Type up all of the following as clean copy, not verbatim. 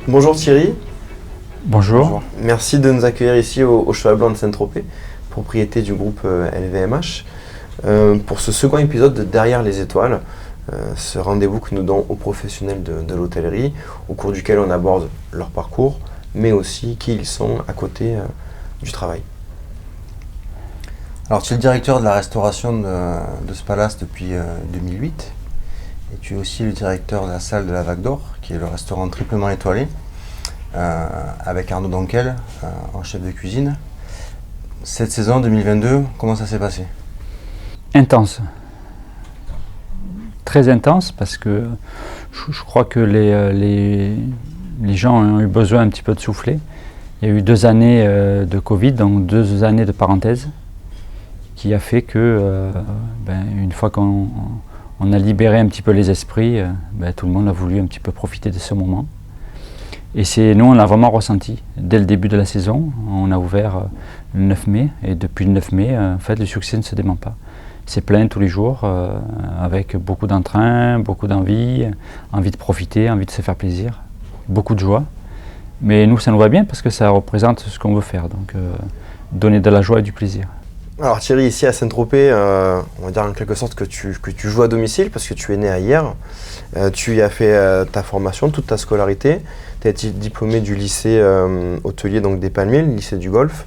Bonjour Thierry. Bonjour. Merci de nous accueillir ici au Cheval Blanc de Saint-Tropez, propriété du groupe LVMH, pour ce second épisode de Derrière les étoiles, ce rendez-vous que nous donnons aux professionnels de l'hôtellerie, au cours duquel on aborde leur parcours, mais aussi qui ils sont à côté du travail. Alors tu es le directeur de la restauration de ce palace depuis 2008 et tu es aussi le directeur de la salle de la Vague d'Or, qui est le restaurant triplement étoilé, avec Arnaud Donquel en chef de cuisine. Cette saison 2022, comment ça s'est passé? Intense. Très intense parce que je crois que les gens ont eu besoin un petit peu de souffler. Il y a eu 2 années de Covid, donc 2 années de parenthèse, qui a fait que une fois qu'on a libéré un petit peu les esprits, tout le monde a voulu un petit peu profiter de ce moment. Et nous, on l'a vraiment ressenti dès le début de la saison. On a ouvert le 9 mai et depuis le 9 mai, en fait, le succès ne se dément pas. C'est plein tous les jours, avec beaucoup d'entrain, beaucoup d'envie, envie de profiter, envie de se faire plaisir, beaucoup de joie. Mais nous, ça nous va bien parce que ça représente ce qu'on veut faire, donc donner de la joie et du plaisir. Alors Thierry, ici à Saint-Tropez, on va dire en quelque sorte que tu joues à domicile parce que tu es né à Hyères. Tu y as fait ta formation, toute ta scolarité. Tu as été diplômé du lycée hôtelier donc des Palmiers, le lycée du Golfe.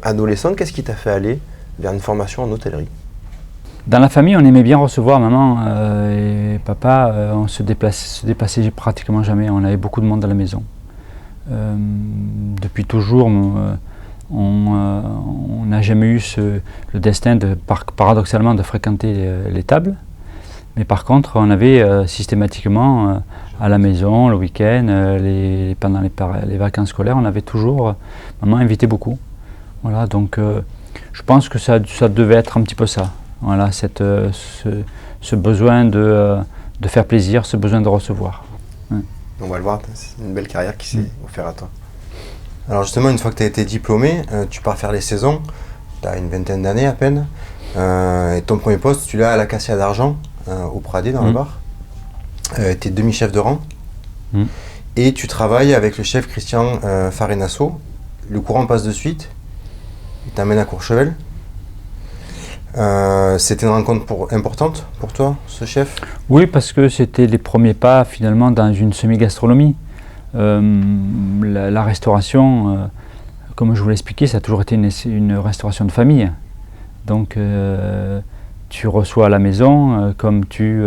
Adolescent, qu'est-ce qui t'a fait aller vers une formation en hôtellerie? Dans la famille, on aimait bien recevoir maman et papa. On se déplaçait pratiquement jamais. On avait beaucoup de monde à la maison. Depuis toujours, on n'a jamais eu le destin, paradoxalement, de fréquenter les tables. Mais par contre, on avait systématiquement à la maison, le week-end, pendant les vacances scolaires, on avait toujours, maman invitait beaucoup. Voilà, donc je pense que ça devait être un petit peu ça. Voilà, ce besoin de faire plaisir, ce besoin de recevoir. Ouais. On va le voir, c'est une belle carrière qui s'est offerte à toi. Alors justement, une fois que tu as été diplômé, tu pars faire les saisons, tu as une vingtaine d'années à peine, et ton premier poste, tu l'as à l'Acacia d'Argent, au Pradé, dans le Var. Tu es demi-chef de rang, et tu travailles avec le chef Christian Farenasso. Le courant passe de suite, il t'amène à Courchevel. C'était une rencontre importante pour toi, ce chef? Oui, parce que c'était les premiers pas finalement dans une semi-gastronomie. La restauration, comme je vous l'ai expliqué, ça a toujours été une restauration de famille. Donc tu reçois à la maison comme tu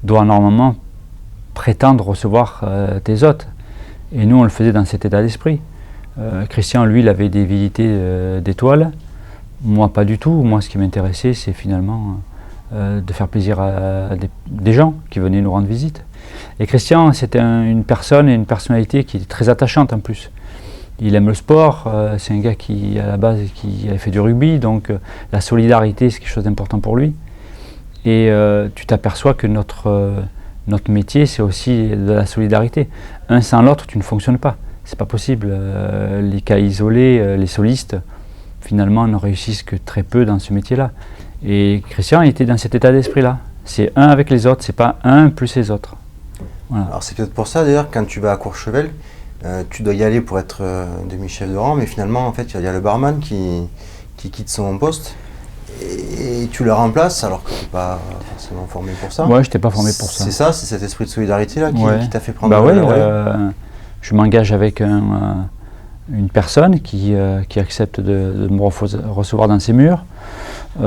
dois normalement prétendre recevoir tes hôtes. Et nous, on le faisait dans cet état d'esprit. Christian, lui, il avait des vérités d'étoiles. Moi, pas du tout. Moi, ce qui m'intéressait, c'est finalement de faire plaisir à des gens qui venaient nous rendre visite. Et Christian, c'était une personne et une personnalité qui est très attachante en plus. Il aime le sport, c'est un gars qui, à la base, qui avait fait du rugby, donc la solidarité, c'est quelque chose d'important pour lui. Et tu t'aperçois que notre métier, c'est aussi de la solidarité. Un sans l'autre, tu ne fonctionnes pas. C'est pas possible. Les cas isolés, les solistes, finalement, ne réussissent que très peu dans ce métier-là. Et Christian était dans cet état d'esprit-là. C'est un avec les autres, c'est pas un plus les autres. Voilà. Alors c'est peut-être pour ça d'ailleurs, quand tu vas à Courchevel, tu dois y aller pour être demi-chef de rang, mais finalement en fait il y a le barman qui quitte son poste et tu le remplaces alors que tu n'es pas forcément formé pour ça. Ouais, je n'étais pas formé pour ça. C'est ça, c'est cet esprit de solidarité là qui t'a fait prendre la relève. Je m'engage avec une personne qui accepte de me recevoir dans ses murs. Il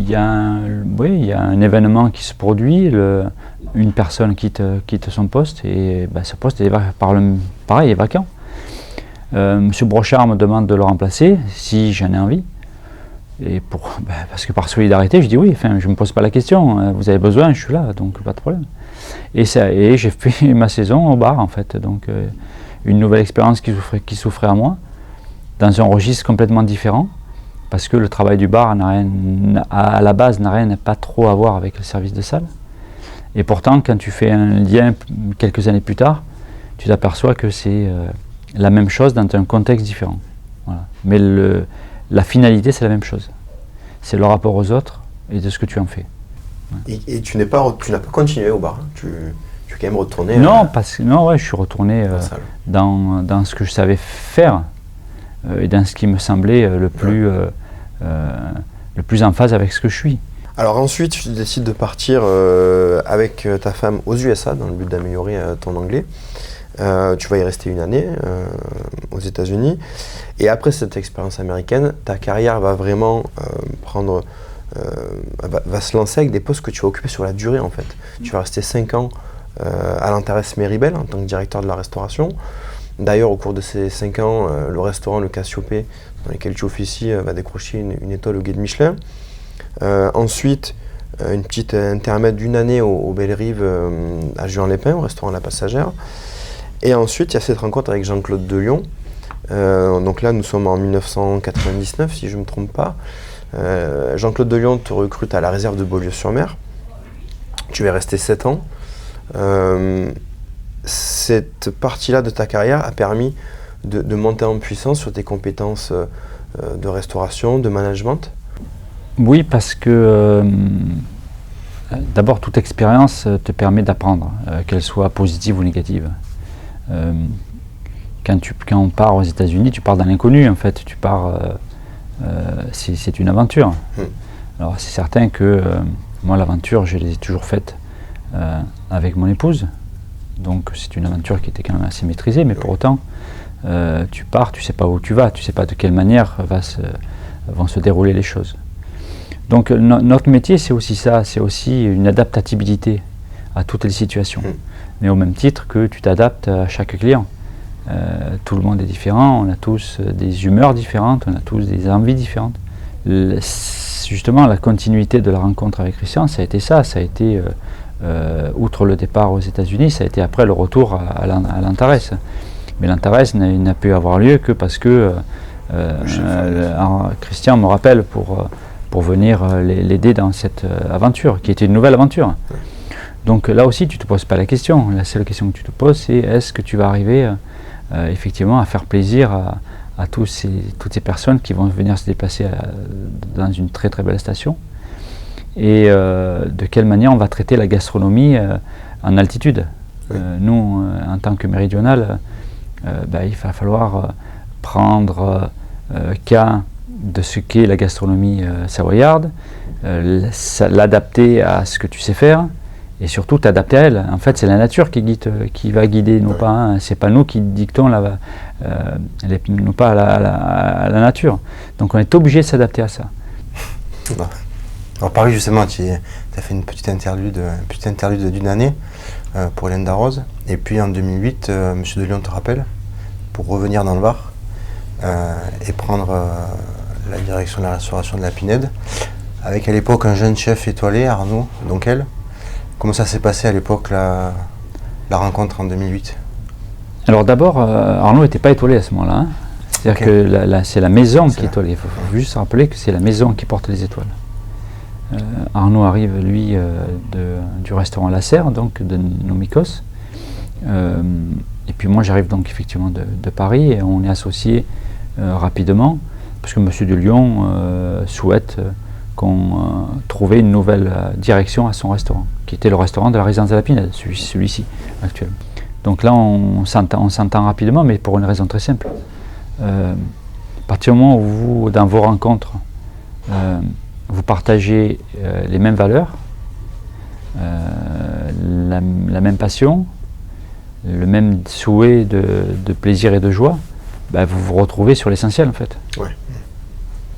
y a un événement qui se produit, une personne quitte son poste et ce poste est vacant. Monsieur Brochard me demande de le remplacer si j'en ai envie. Et parce que par solidarité, je dis oui, je ne me pose pas la question, vous avez besoin, je suis là, donc pas de problème. Et j'ai fait ma saison au bar en fait, donc une nouvelle expérience qui s'offrait à moi, dans un registre complètement différent. Parce que le travail du bar à la base n'a pas trop à voir avec le service de salle. Et pourtant, quand tu fais un lien quelques années plus tard, tu t'aperçois que c'est la même chose dans un contexte différent. Voilà. Mais la finalité, c'est la même chose. C'est le rapport aux autres et de ce que tu en fais. Ouais. Et tu n'as pas continué au bar, hein. Tu Tu es quand même retourné Non, ouais, je suis retourné la salle. dans ce que je savais faire et dans ce qui me semblait le plus en phase avec ce que je suis. Alors ensuite, tu décides de partir avec ta femme aux USA dans le but d'améliorer ton anglais. Tu vas y rester une année aux États-Unis. Et après cette expérience américaine, ta carrière va vraiment va se lancer avec des postes que tu vas occuper sur la durée en fait. Tu vas rester 5 ans à l'Antares Meribel en tant que directeur de la restauration. D'ailleurs, au cours de ces 5 ans, le restaurant Le Cassiopée, dans lequel tu officies, va décrocher une étoile au Guide Michelin. Ensuite, une petite intermède d'une année au Bellerive à Juan-les-Pins, au restaurant La Passagère. Et ensuite, il y a cette rencontre avec Jean-Claude Delion. Donc là, nous sommes en 1999, si je ne me trompe pas. Jean-Claude Delion te recrute à la réserve de Beaulieu-sur-Mer. Tu vas rester 7 ans. Cette partie-là de ta carrière a permis de monter en puissance sur tes compétences de restauration, de management. Oui, parce que d'abord, toute expérience te permet d'apprendre, qu'elle soit positive ou négative. Quand on part aux États-Unis, tu pars dans l'inconnu, en fait. Tu pars, c'est une aventure. Alors, c'est certain que moi, l'aventure, je l'ai toujours faite avec mon épouse. Donc, c'est une aventure qui était quand même assez maîtrisée, mais pour autant, tu pars, tu sais pas où tu vas, tu sais pas de quelle manière vont se dérouler les choses. Donc notre métier, c'est aussi ça, c'est aussi une adaptabilité à toutes les situations. Mais au même titre que tu t'adaptes à chaque client. Tout le monde est différent, on a tous des humeurs différentes, on a tous des envies différentes. Justement, la continuité de la rencontre avec Christian, ça a été ça, outre le départ aux États-Unis, ça a été après le retour à l'Antares. Mais l'Antares n'a pu avoir lieu que parce que Christian me rappelle pour venir l'aider dans cette aventure, qui était une nouvelle aventure. Donc là aussi, tu ne te poses pas la question. La seule question que tu te poses, c'est est-ce que tu vas arriver effectivement à faire plaisir à toutes ces personnes qui vont venir se déplacer dans une très très belle station, et de quelle manière on va traiter la gastronomie en altitude. Nous, en tant que méridional, il va falloir prendre cas de ce qu'est la gastronomie savoyarde, l'adapter à ce que tu sais faire, et surtout t'adapter à elle. En fait, c'est la nature qui va guider nos pas. Hein. C'est pas nous qui dictons nos pas à la nature. Donc on est obligé de s'adapter à ça. Alors Paris, justement, tu as fait une petite interlude d'une année pour Hélène Darroze. Et puis en 2008, M. Delion te rappelle pour revenir dans le Var et prendre la direction de la restauration de la Pinède, avec à l'époque un jeune chef étoilé, Arnaud Donquel. Comment ça s'est passé à l'époque, la rencontre en 2008? Alors d'abord, Arnaud n'était pas étoilé à ce moment-là. Hein. C'est-à-dire que c'est la maison qui est étoilée. Il faut juste rappeler que c'est la maison qui porte les étoiles. Arnaud arrive, lui, du restaurant La Serre, donc de Nomikos. Et puis moi, j'arrive donc effectivement de Paris, et on est associés rapidement, parce que M. Delion souhaite qu'on trouvait une nouvelle direction à son restaurant, qui était le restaurant de la résidence de la Pinède, celui-ci actuellement. Donc là, on s'entend rapidement, mais pour une raison très simple. À partir du moment où dans vos rencontres, vous partagez les mêmes valeurs, la même passion, le même souhait de plaisir et de joie, vous vous retrouvez sur l'essentiel en fait. Ouais.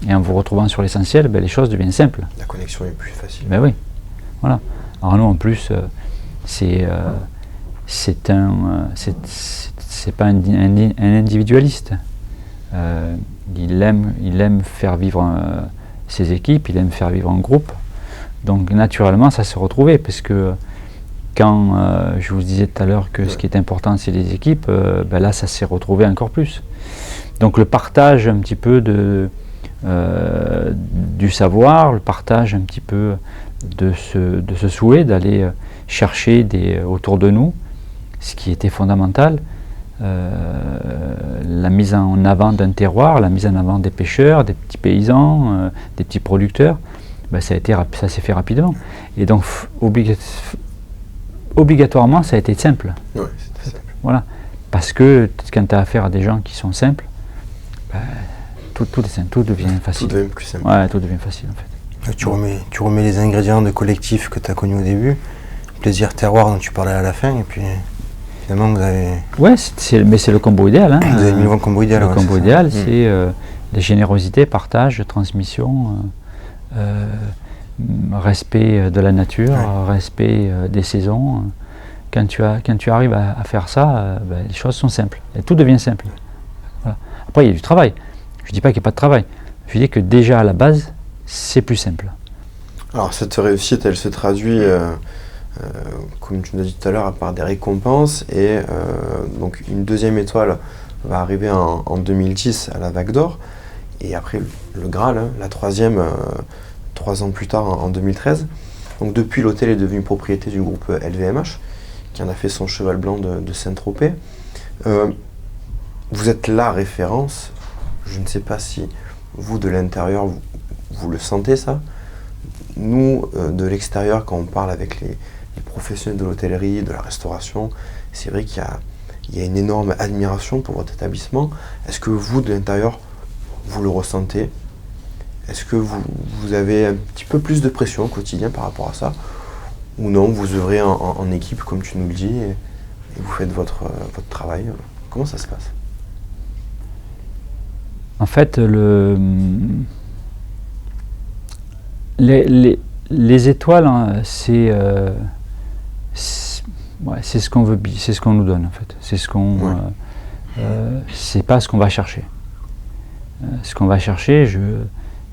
Et en vous retrouvant sur l'essentiel, les choses deviennent simples. La connexion est plus facile. Oui, voilà. Arnaud en plus, c'est pas un individualiste. Il aime faire vivre ses équipes, il aime faire vivre un groupe. Donc naturellement, ça se retrouvait, parce que quand je vous disais tout à l'heure que ce qui est important, c'est les équipes, là, ça s'est retrouvé encore plus. Donc le partage un petit peu du savoir, le partage un petit peu de ce souhait d'aller chercher autour de nous ce qui était fondamental, la mise en avant d'un terroir, la mise en avant des pêcheurs, des petits paysans, des petits producteurs, ça s'est fait rapidement. Et donc obligatoirement, ça a été simple. Ouais, c'était simple. Voilà. Parce que quand tu as affaire à des gens qui sont simples, ben, tout est simple, tout devient facile. Tout devient plus simple. Ouais, tout devient facile en fait. Tu remets les ingrédients de collectif que tu as connus au début, plaisir terroir dont tu parlais à la fin, et puis finalement vous avez... Ouais, mais c'est le combo idéal. Hein. Vous avez mis le combo idéal. Le ouais, combo c'est ça. idéal, c'est la générosité, partage, transmission, respect de la nature, respect des saisons. Quand tu arrives à faire ça, ben, les choses sont simples. Et tout devient simple. Voilà. Après, il y a du travail. Je ne dis pas qu'il n'y a pas de travail. Je dis que déjà à la base, c'est plus simple. Alors cette réussite, elle se traduit, comme tu nous as dit tout à l'heure, par des récompenses. Et donc une deuxième étoile va arriver en 2010 à la Vague d'Or. Et après le Graal, hein, la troisième, 3 ans plus tard en 2013. Donc depuis, l'hôtel est devenu propriété du groupe LVMH, qui en a fait son cheval blanc de Saint-Tropez. Vous êtes la référence. Je ne sais pas si vous, de l'intérieur, vous le sentez ça. Nous, de l'extérieur, quand on parle avec les professionnels de l'hôtellerie, de la restauration, c'est vrai qu'il y a une énorme admiration pour votre établissement. Est-ce que vous, de l'intérieur, vous le ressentez? Est-ce que vous avez un petit peu plus de pression au quotidien par rapport à ça? Ou non, vous œuvrez en équipe, comme tu nous le dis, et vous faites votre travail? Comment ça se passe? En fait, les étoiles, hein, c'est ce qu'on veut, c'est ce qu'on nous donne en fait. C'est ce qu'on, c'est pas ce qu'on va chercher. Ce qu'on va chercher,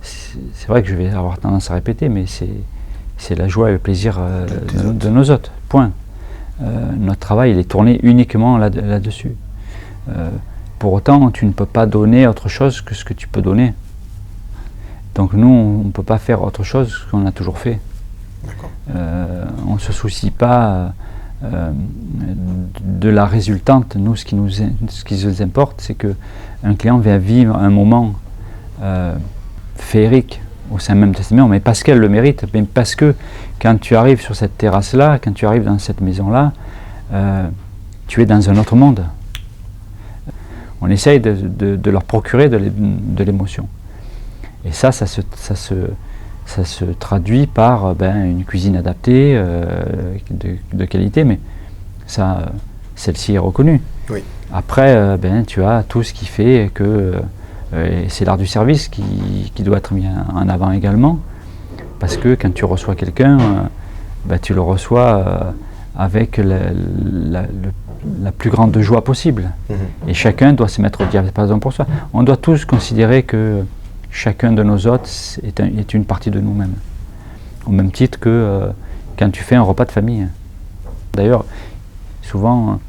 c'est vrai que je vais avoir tendance à répéter, mais c'est la joie et le plaisir de nos hôtes. Point. Notre travail, il est tourné uniquement là-dessus. Pour autant, tu ne peux pas donner autre chose que ce que tu peux donner. Donc nous, on ne peut pas faire autre chose qu'on a toujours fait. On ne se soucie pas de la résultante. Nous, ce qui nous importe, c'est qu'un client vient vivre un moment féerique au sein même de cette maison, mais parce qu'elle le mérite, mais parce que quand tu arrives sur cette terrasse-là, quand tu arrives dans cette maison-là, tu es dans un autre monde. On essaye de leur procurer de l'émotion. Et ça se traduit par une cuisine adaptée, de qualité, mais ça, celle-ci est reconnue. Oui. Après, tu as tout ce qui fait que c'est l'art du service qui doit être mis en avant également, parce que quand tu reçois quelqu'un, tu le reçois avec la plus grande joie possible. Et chacun doit se mettre au diapason pour soi. On doit tous considérer que chacun de nos hôtes est une partie de nous-mêmes. Au même titre que quand tu fais un repas de famille. D'ailleurs, souvent,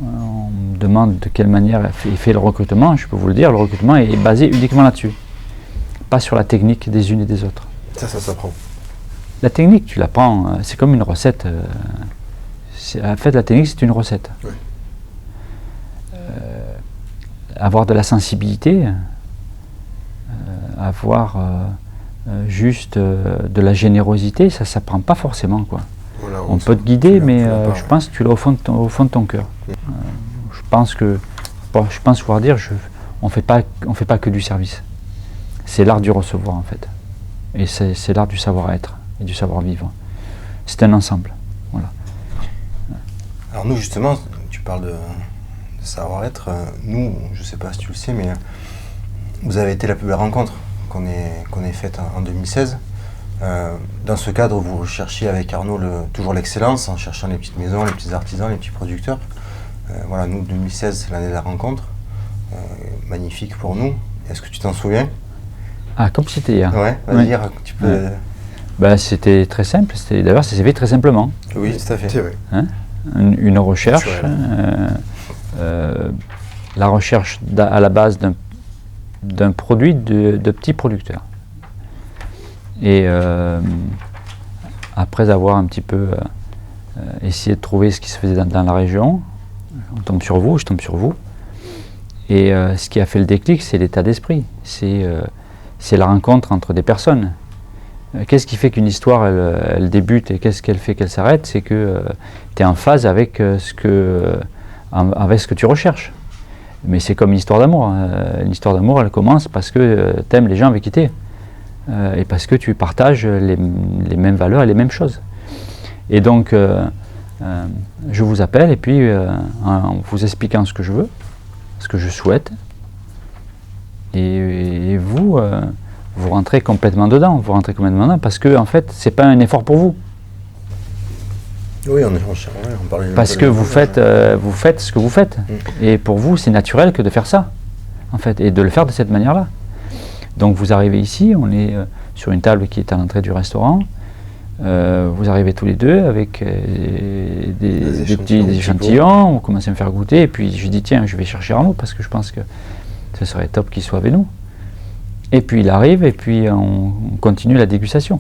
on me demande de quelle manière est fait le recrutement. Je peux vous le dire, le recrutement est basé uniquement là-dessus. Pas sur la technique des unes et des autres. Ça s'apprend. La technique, tu l'apprends, c'est comme une recette. En fait, la technique, c'est une recette. Oui. Avoir de la sensibilité, avoir juste de la générosité, ça ne s'apprend pas forcément, quoi. Voilà, on peut te guider, mais je pense que tu l'as au fond de ton cœur. Je pense pouvoir dire, on fait pas que du service. C'est l'art du recevoir, en fait. Et c'est l'art du savoir-être et du savoir-vivre. C'est un ensemble. Voilà. Alors nous, justement, tu parles de savoir-être. Nous, je ne sais pas si tu le sais, mais vous avez été la plus belle rencontre qu'on ait faite en 2016. Dans ce cadre, vous recherchiez avec Arnaud toujours l'excellence, en cherchant les petites maisons, les petits artisans, les petits producteurs. Voilà, nous, 2016, c'est l'année de la rencontre. Magnifique pour nous. Est-ce que tu t'en souviens? Ah, comme c'était hier. Ouais, vas-y, tu peux... C'était très simple. D'ailleurs, ça s'est fait très simplement. Oui, tout à fait. C'est vrai. Une recherche. La recherche à la base d'un produit de petits producteurs. Et après avoir un petit peu essayé de trouver ce qui se faisait dans la région, je tombe sur vous. Et ce qui a fait le déclic, c'est l'état d'esprit. C'est la rencontre entre des personnes Qu'est-ce qui fait qu'une histoire, elle débute et qu'est-ce qu'elle fait qu'elle s'arrête? C'est que tu es en phase avec ce que tu recherches. Mais c'est comme une histoire d'amour. Une histoire d'amour, elle commence parce que tu aimes les gens avec qui tu es. Et parce que tu partages les mêmes valeurs et les mêmes choses. Et donc, je vous appelle et puis en vous expliquant ce que je veux, ce que je souhaite, et vous, vous rentrez complètement dedans. Vous rentrez complètement dedans parce que en fait, c'est pas un effort pour vous. Oui, on parlait parce que vous faites ce que vous faites. Et pour vous, c'est naturel que de faire ça, en fait, et de le faire de cette manière-là. Donc vous arrivez ici, on est sur une table qui est à l'entrée du restaurant. Vous arrivez tous les deux avec des petits échantillons, on commence à me faire goûter, et puis je dis tiens, je vais chercher Arnaud parce que je pense que ce serait top qu'il soit avec nous. Et puis il arrive, et puis on continue la dégustation.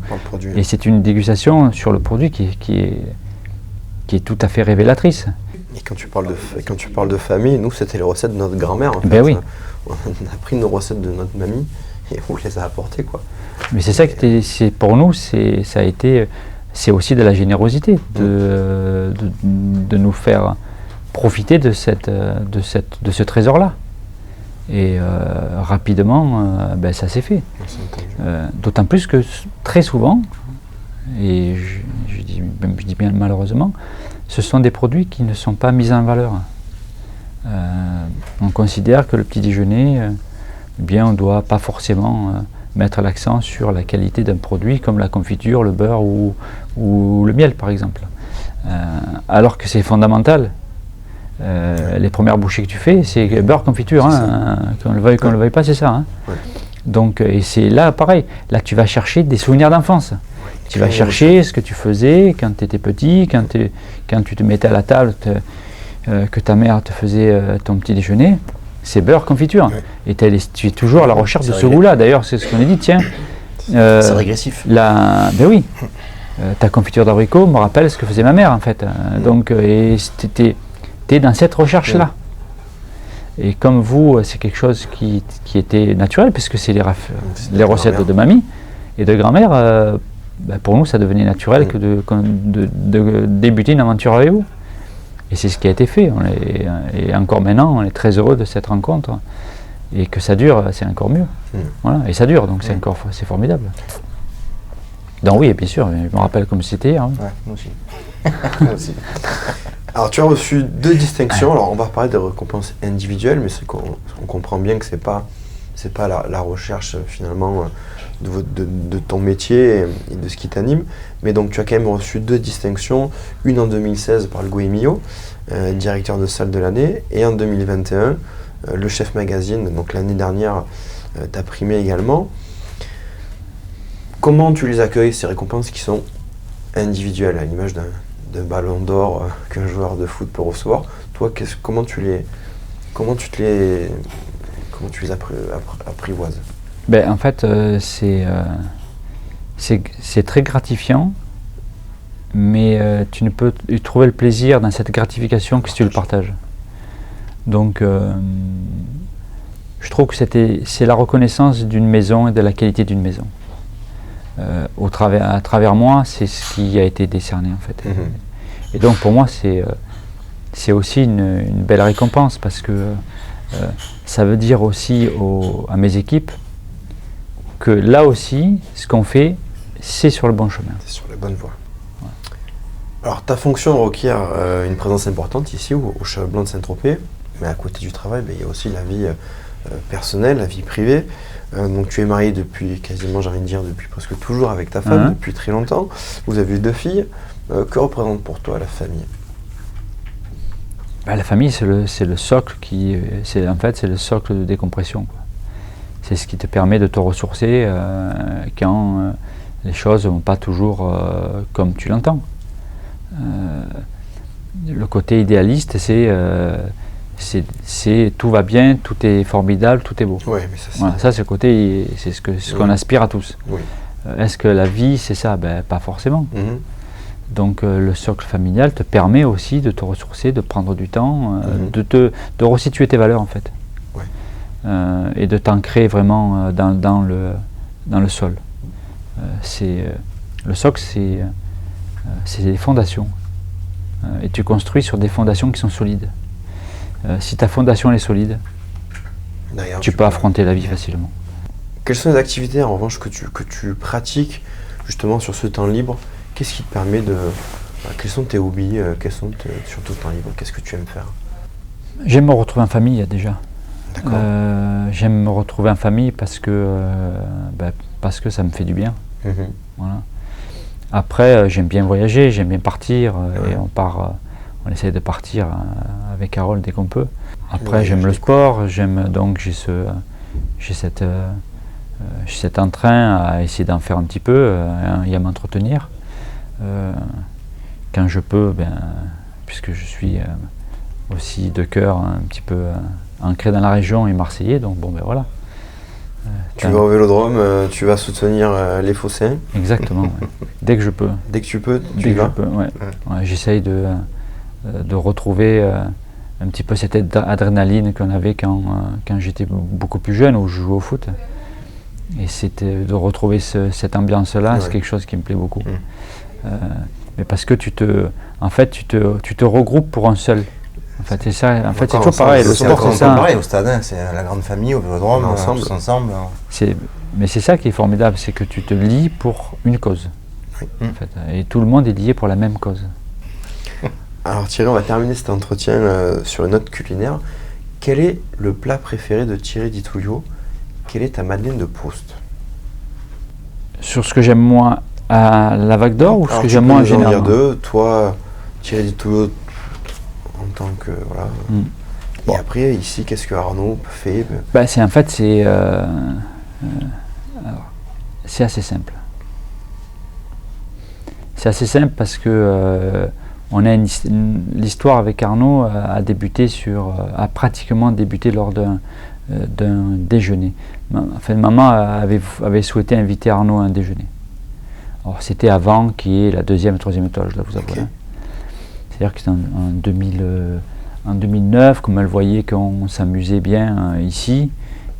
Et c'est une dégustation sur le produit qui est tout à fait révélatrice. Et quand tu parles de famille, nous c'était les recettes de notre grand-mère. En fait. Ben oui. On a pris nos recettes de notre mamie et on les a apportées, quoi. Mais c'est ça que pour nous, c'est aussi de la générosité, de nous faire profiter de ce trésor-là. Et rapidement, ça s'est fait. D'autant plus que très souvent, et je dis bien malheureusement, ce sont des produits qui ne sont pas mis en valeur. On considère que le petit déjeuner, on ne doit pas forcément mettre l'accent sur la qualité d'un produit comme la confiture, le beurre ou le miel par exemple. Alors que c'est fondamental. Les premières bouchées que tu fais, c'est beurre, confiture, qu'on le veuille pas, c'est ça. Hein. Ouais. Donc, et c'est là pareil, là tu vas chercher des souvenirs d'enfance. Tu vas chercher ce que tu faisais quand tu étais petit, quand tu te mettais à la table, que ta mère te faisait ton petit déjeuner. C'est beurre, confiture. Ouais. Et tu es toujours à la recherche de ce goût-là. D'ailleurs, c'est ce qu'on a dit, tiens. C'est régressif. Ben oui. Ta confiture d'abricot me rappelle ce que faisait ma mère, en fait. Donc, tu es dans cette recherche-là. Et comme vous, c'est quelque chose qui était naturel, puisque c'est les recettes de mamie et de grand-mère, pour nous, ça devenait naturel que de débuter une aventure avec vous. Et c'est ce qui a été fait. Et encore maintenant, on est très heureux de cette rencontre. Et que ça dure, c'est encore mieux. Voilà. Et ça dure, donc c'est formidable. Donc oui, bien sûr, je me rappelle comme c'était hier. Hein. Ouais, moi aussi. Moi aussi. Alors tu as reçu 2 distinctions. Alors on va parler des récompenses individuelles, mais on comprend bien que c'est pas la recherche finalement de ton métier et de ce qui t'anime. Mais donc tu as quand même reçu 2 distinctions, une en 2016 par le Goemio, directeur de salle de l'année, et en 2021, le Chef Magazine, donc l'année dernière, t'a primé également. Comment tu les accueilles, ces récompenses qui sont individuelles, à l'image d'un ballon d'or qu'un joueur de foot peut recevoir? Toi, comment tu les apprivoises? En fait, c'est très gratifiant, mais tu ne peux y trouver le plaisir dans cette gratification que si tu le partages. Donc, je trouve que c'est la reconnaissance d'une maison et de la qualité d'une maison. À travers moi, c'est ce qui a été décerné en fait. Et donc pour moi, c'est aussi une belle récompense parce que ça veut dire aussi à mes équipes que là aussi, ce qu'on fait, c'est sur le bon chemin. C'est sur la bonne voie. Ouais. Alors ta fonction requiert une présence importante ici au Cheval Blanc de Saint-Tropez, mais à côté du travail, il y a aussi la vie personnelle, la vie privée. Donc tu es marié depuis quasiment, j'ai envie de dire, depuis presque toujours avec ta femme, depuis très longtemps. Vous avez eu 2 filles. Que représente pour toi la famille? La famille, c'est le socle c'est le socle de décompression, quoi. C'est ce qui te permet de te ressourcer quand les choses ne vont pas toujours comme tu l'entends. Le côté idéaliste, c'est tout va bien, tout est formidable, tout est beau. Ouais, mais ça, voilà, ça c'est le côté, c'est ce qu'on aspire à tous. Oui. Est-ce que la vie c'est ça? Pas forcément. Donc le socle familial te permet aussi de te ressourcer, de prendre du temps, de resituer tes valeurs en fait. Ouais. Et de t'ancrer vraiment dans le sol. le socle, c'est les fondations. Et tu construis sur des fondations qui sont solides. Si ta fondation est solide, tu peux affronter la vie facilement. Quelles sont les activités en revanche que tu pratiques justement sur ce temps libre? Qu'est-ce qui te permet de... quels sont tes hobbies? Quels sont sur ton temps libre? Qu'est-ce que tu aimes faire? J'aime me retrouver en famille déjà. D'accord. J'aime me retrouver en famille parce que ça me fait du bien. Voilà. Après, j'aime bien voyager, j'aime bien partir, et on essaie de partir avec Carole dès qu'on peut. Après, j'aime le sport, j'ai cet entrain à essayer d'en faire un petit peu et à m'entretenir. Quand je peux, puisque je suis aussi de cœur un petit peu ancré dans la région et marseillais, donc voilà. Tu vas au Vélodrome, tu vas soutenir les Phocéens. Exactement, ouais. Dès que je peux. Dès que tu peux, tu y vas. Ouais, j'essaye de retrouver un petit peu cette adrénaline qu'on avait quand j'étais beaucoup plus jeune, où je jouais au foot. Et c'était de retrouver cette ambiance-là, c'est quelque chose qui me plaît beaucoup. Mais parce que tu te regroupes pour un seul. En fait, c'est ça. En fait, c'est toujours pareil. Le sport, c'est ça. Pareil au stade, hein, c'est la grande famille, au Vélodrome, ensemble. Mais c'est ça qui est formidable, c'est que tu te lies pour une cause. En fait, et tout le monde est lié pour la même cause. Alors Thierry, on va terminer cet entretien sur une note culinaire. Quel est le plat préféré de Thierry Di Tullio? Quelle est ta Madeleine de Proust? Sur ce que j'aime moi à la Vague d'Or ou ce que j'aime moi en général? Toi, Thierry Di Tullio, en tant que voilà. Et après ici, qu'est-ce que Arnaud fait? C'est assez simple. C'est assez simple parce que l'histoire avec Arnaud a pratiquement débuté lors d'un déjeuner. Enfin, maman avait souhaité inviter Arnaud à un déjeuner. Alors c'était avant qu'il y ait la 2e, 3e étoile, je dois vous avouer. Okay. C'est-à-dire que c'était en 2009, comme elle voyait qu'on s'amusait bien ici,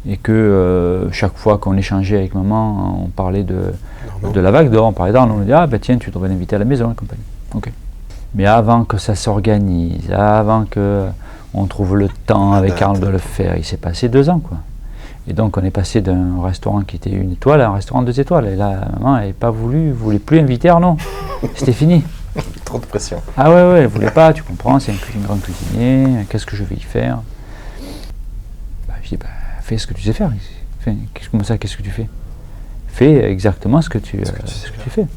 et que chaque fois qu'on échangeait avec maman, on parlait de la Vague d'Or, on parlait d'Arnaud, on dit tiens, tu devrais l'inviter à la maison et compagnie. Okay. Mais avant que ça s'organise, avant qu'on trouve le temps avec Arnaud de le faire, il s'est passé 2 ans, quoi. Et donc on est passé d'un restaurant qui était 1 étoile à un restaurant 2 étoiles. Et là, maman n'avait pas voulait plus inviter Arnaud. C'était fini. Trop de pression. Ah ouais, elle voulait pas, tu comprends, c'est un grand cuisinier, qu'est-ce que je vais y faire? Je dis, fais ce que tu sais faire. Comment ça, qu'est-ce que tu fais? Fais exactement ce que tu fais.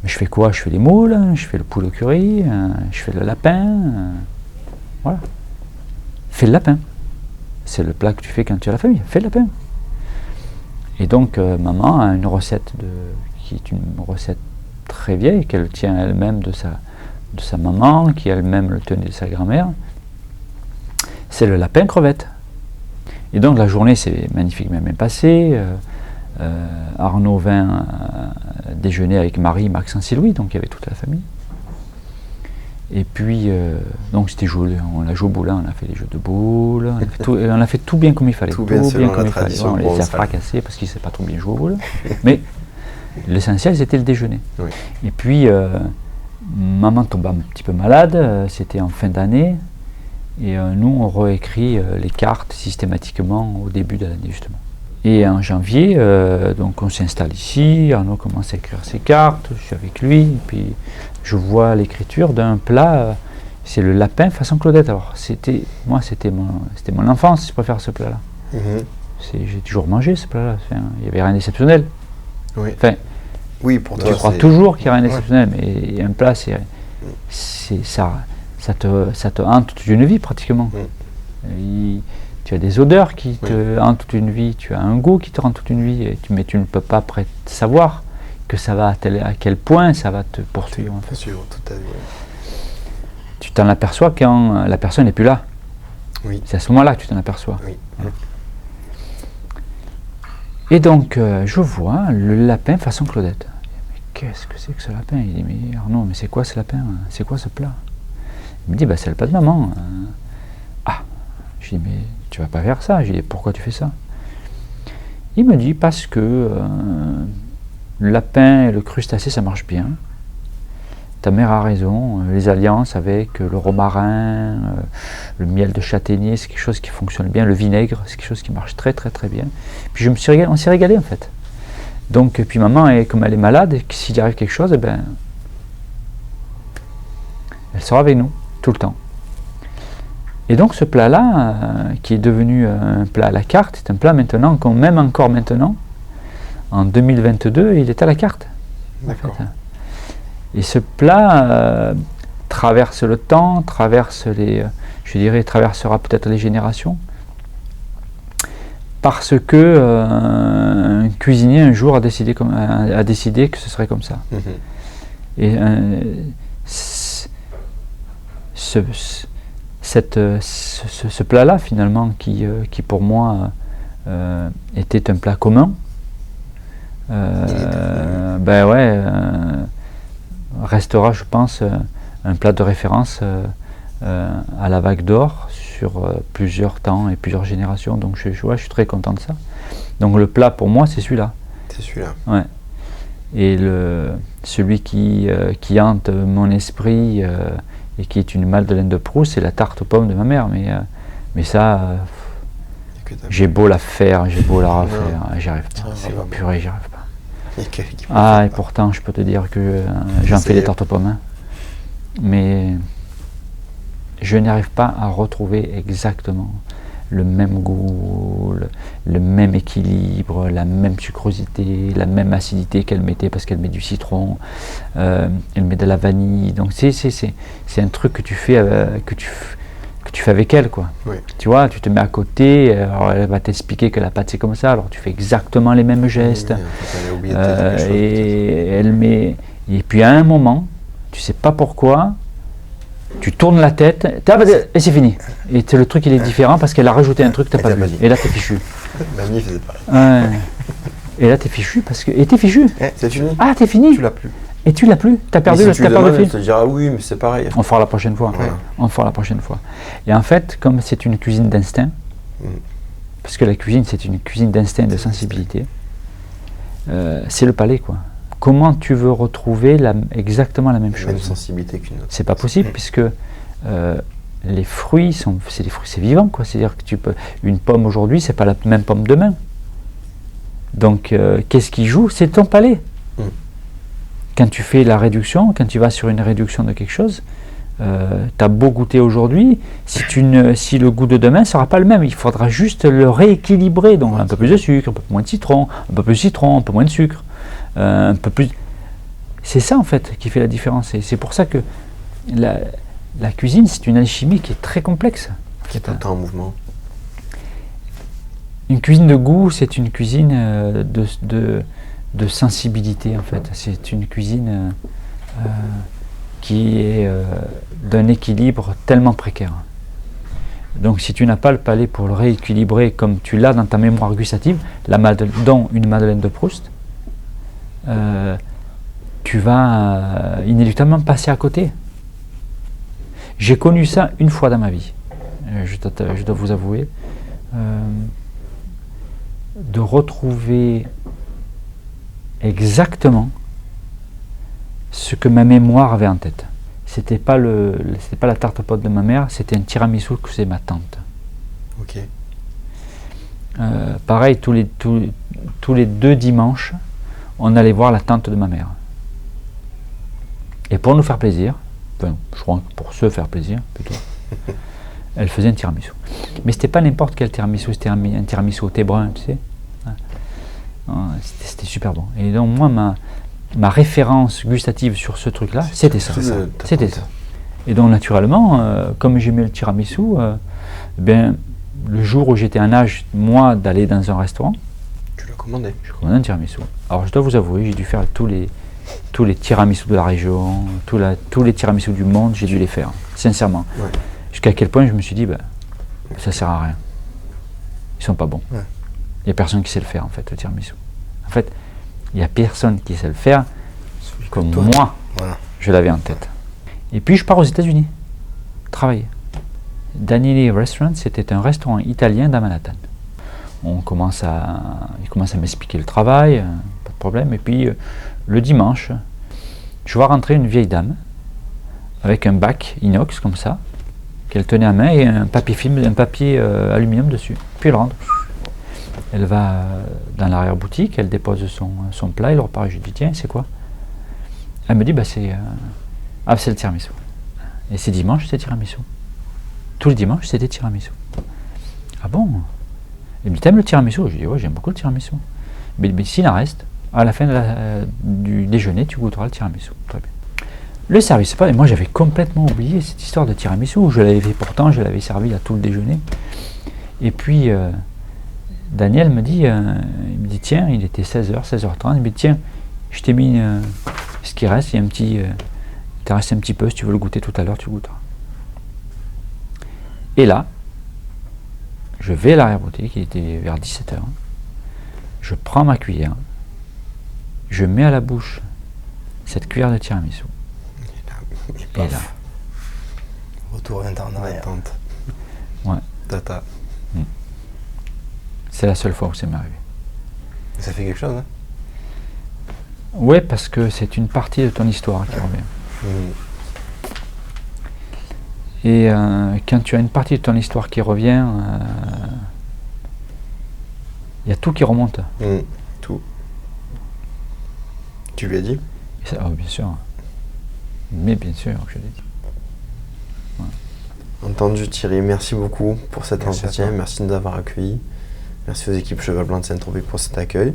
Mais je fais quoi? Je fais les moules, je fais le poulet au curry, je fais le lapin. Voilà. Fais le lapin. C'est le plat que tu fais quand tu as la famille. Fais le lapin. Et donc, maman a une recette qui est une recette très vieille, qu'elle tient elle-même de sa maman, qui elle-même le tenait de sa grand-mère. C'est le lapin crevette. Et donc, la journée s'est magnifiquement bien passée. Arnaud vint déjeuner avec Marie, Maxence et Louis, donc il y avait toute la famille. Et puis, donc c'était joué, on a joué au boulin, on a fait les jeux de boules, on a fait tout bien comme il fallait. Tout bien comme il fallait. On les a fracassés parce qu'ils ne savaient pas trop bien jouer au boule. Mais l'essentiel, c'était le déjeuner. Oui. Et puis, maman tomba un petit peu malade, c'était en fin d'année. Et nous, on réécrit les cartes systématiquement au début de l'année, justement. Et en janvier, donc on s'installe ici, Arnaud commence à écrire ses cartes, je suis avec lui, et puis je vois l'écriture d'un plat, c'est le lapin façon Claudette. Alors c'était mon enfance, je préfère ce plat-là. J'ai toujours mangé ce plat-là, il n'y avait rien d'exceptionnel. Oui. Enfin, oui, pour toi, tu crois toujours qu'il n'y a rien d'exceptionnel, mais un plat, ça te hante toute une vie pratiquement. Tu as des odeurs qui te hantent toute une vie, tu as un goût qui te rend toute une vie, mais tu ne peux pas savoir que ça va à quel point ça va te poursuivre. En fait. Suivre toute ta vie. Tu t'en aperçois quand la personne n'est plus là. Oui. C'est à ce moment-là que tu t'en aperçois. Oui. Et donc, je vois le lapin façon Claudette. Mais qu'est-ce que c'est que ce lapin? Il dit, mais Arnaud, mais c'est quoi ce lapin? C'est quoi ce plat? Il me dit, c'est le plat de maman. Je dis, mais tu vas pas faire ça. Je dis, pourquoi tu fais ça? Il me dit, parce que Le lapin et le crustacé, ça marche bien. Ta mère a raison, les alliances avec le romarin, le miel de châtaignier, c'est quelque chose qui fonctionne bien. Le vinaigre, c'est quelque chose qui marche très très très bien. Puis on s'est régalé en fait. Donc, puis maman, comme elle est malade, et s'il arrive quelque chose, elle sera avec nous tout le temps. Et donc ce plat-là, qui est devenu un plat à la carte, c'est un plat maintenant, même encore maintenant, en 2022, il est à la carte. D'accord. En fait. Et ce plat traverse le temps, traversera peut-être les générations, parce que un cuisinier un jour a décidé que ce serait comme ça. Et ce plat-là, finalement, qui pour moi était un plat commun, restera, je pense, un plat de référence à la Vague d'Or sur plusieurs temps et plusieurs générations. Donc je suis très content de ça. Donc le plat pour moi, c'est celui-là. C'est celui-là. Ouais. Et celui qui hante mon esprit et qui est une Madeleine de Proust, c'est la tarte aux pommes de ma mère. Mais ça, j'ai beau la faire, j'ai beau la refaire, j'y arrive pas. Purée, j'y arrive pas. Et pourtant, je peux te dire que j'en fais des tartes aux pommes. Mais je n'arrive pas à retrouver exactement le même goût, le même équilibre, la même sucrosité, la même acidité qu'elle mettait parce qu'elle met du citron, elle met de la vanille. Donc c'est un truc que tu fais avec elle, quoi. Oui. Tu vois, tu te mets à côté, alors elle va t'expliquer que la pâte c'est comme ça, alors tu fais exactement les mêmes gestes. Et puis à un moment, tu sais pas pourquoi, tu tournes la tête, et c'est fini. Et le truc il est différent parce qu'elle a rajouté un truc que t'as pas vu. Et là t'es fichu. Mamie faisait pareil. Et là t'es fichu parce que. Et t'es fichu. C'est fini. Ah, t'es fini. Tu l'as plus. Et tu l'as plus. T'as perdu le fil. Elle te dira oui, mais c'est pareil. On fera la prochaine fois. Voilà. On fera la prochaine fois. Et en fait, comme c'est une cuisine d'instinct, parce que la cuisine c'est une cuisine d'instinct et de sensibilité, c'est le palais, quoi. Comment tu veux retrouver exactement la même chose? Même sensibilité qu'une autre. C'est pas possible puisque les fruits c'est vivant, quoi. C'est-à-dire que une pomme aujourd'hui, c'est pas la même pomme demain. Donc qu'est-ce qui joue? C'est ton palais. Quand tu fais la réduction, quand tu vas sur une réduction de quelque chose, tu as beau goûter aujourd'hui, si le goût de demain ne sera pas le même, il faudra juste le rééquilibrer. Donc un peu plus de sucre, un peu moins de citron, un peu plus de citron, un peu moins de sucre, un peu plus. C'est ça en fait qui fait la différence. Et c'est pour ça que la cuisine, c'est une alchimie qui est très complexe. Qui est tout le temps en mouvement. Une cuisine de goût, c'est une cuisine de sensibilité en fait. C'est une cuisine qui est d'un équilibre tellement précaire. Donc si tu n'as pas le palais pour le rééquilibrer comme tu l'as dans ta mémoire gustative, dont une Madeleine de Proust, tu vas inéluctablement passer à côté. J'ai connu ça une fois dans ma vie, je dois vous avouer, de retrouver exactement ce que ma mémoire avait en tête. C'était pas la tarte aux pommes de ma mère, c'était un tiramisu que faisait ma tante. Ok. Pareil, tous les 2 dimanches, on allait voir la tante de ma mère. Et pour nous faire plaisir, enfin, je crois pour se faire plaisir plutôt, elle faisait un tiramisu. Mais c'était pas n'importe quel tiramisu, c'était un tiramisu au thé brun, tu sais. C'était super bon. Et donc moi, ma référence gustative sur ce truc-là, c'était ça. C'était ça. Et donc naturellement, comme j'aimais le tiramisu, le jour où j'étais en âge, moi, d'aller dans un restaurant, tu l'as commandé. Je commandais un tiramisu. Alors je dois vous avouer, j'ai dû faire tous les tiramisu de la région, tous les tiramisu du monde, j'ai dû les faire, sincèrement. Ouais. Jusqu'à quel point je me suis dit, ça sert à rien. Ils sont pas bons. Ouais. Il n'y a personne qui sait le faire en fait, le tiramisu. En fait, il n'y a personne qui sait le faire comme moi, je l'avais en tête. Et puis je pars aux États-Unis, travailler. Daniele Restaurant, c'était un restaurant italien dans Manhattan. Il commence à m'expliquer le travail, pas de problème. Et puis le dimanche, je vois rentrer une vieille dame avec un bac inox comme ça, qu'elle tenait à main et un papier film, un papier aluminium dessus. Puis elle rentre. Elle va dans l'arrière-boutique, elle dépose son plat, elle repart. Je lui dis, tiens, c'est quoi? Elle me dit, bah, c'est le tiramisu. Et c'est dimanche, c'est tiramisu. Tous les dimanches, c'était tiramisu. Ah bon? Elle me dit, t'aimes le tiramisu? Je dis, ouais, j'aime beaucoup le tiramisu. Mais s'il en reste, à la fin du déjeuner, tu goûteras le tiramisu. Très bien. Le service, moi j'avais complètement oublié cette histoire de tiramisu. Je l'avais fait pourtant, je l'avais servi à tout le déjeuner. Et puis, Daniel me dit, il me dit, tiens, il était 16h, 16h30, il me dit, tiens, je t'ai mis ce qui reste, il y a un petit, il t'en reste un petit peu, si tu veux le goûter tout à l'heure, tu goûteras. Et là, je vais à l'arrière-boutique, il était vers 17h, je prends ma cuillère, je mets à la bouche cette cuillère de tiramisu. Et là, retour 20 ans en arrière. Ouais. Tata. C'est la seule fois où c'est m'est arrivé. Ça fait quelque chose, hein? Ouais, parce que c'est une partie de ton histoire qui revient. Et quand tu as une partie de ton histoire qui revient, il y a tout qui remonte. Tout. Tu lui as dit? Oh, bien sûr. Mais bien sûr, je l'ai dit. Ouais. Entendu, Thierry, merci beaucoup pour cet entretien, à merci de nous avoir accueillis. Merci aux équipes Cheval Blanc de Saint-Tropez pour cet accueil.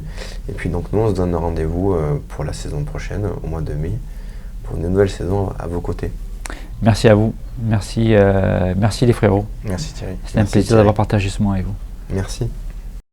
Et puis donc nous on se donne rendez-vous pour la saison prochaine, au mois de mai, pour une nouvelle saison à vos côtés. Merci à vous, merci les frérots. Merci Thierry. C'était un plaisir d'avoir partagé ce moment avec vous. Merci.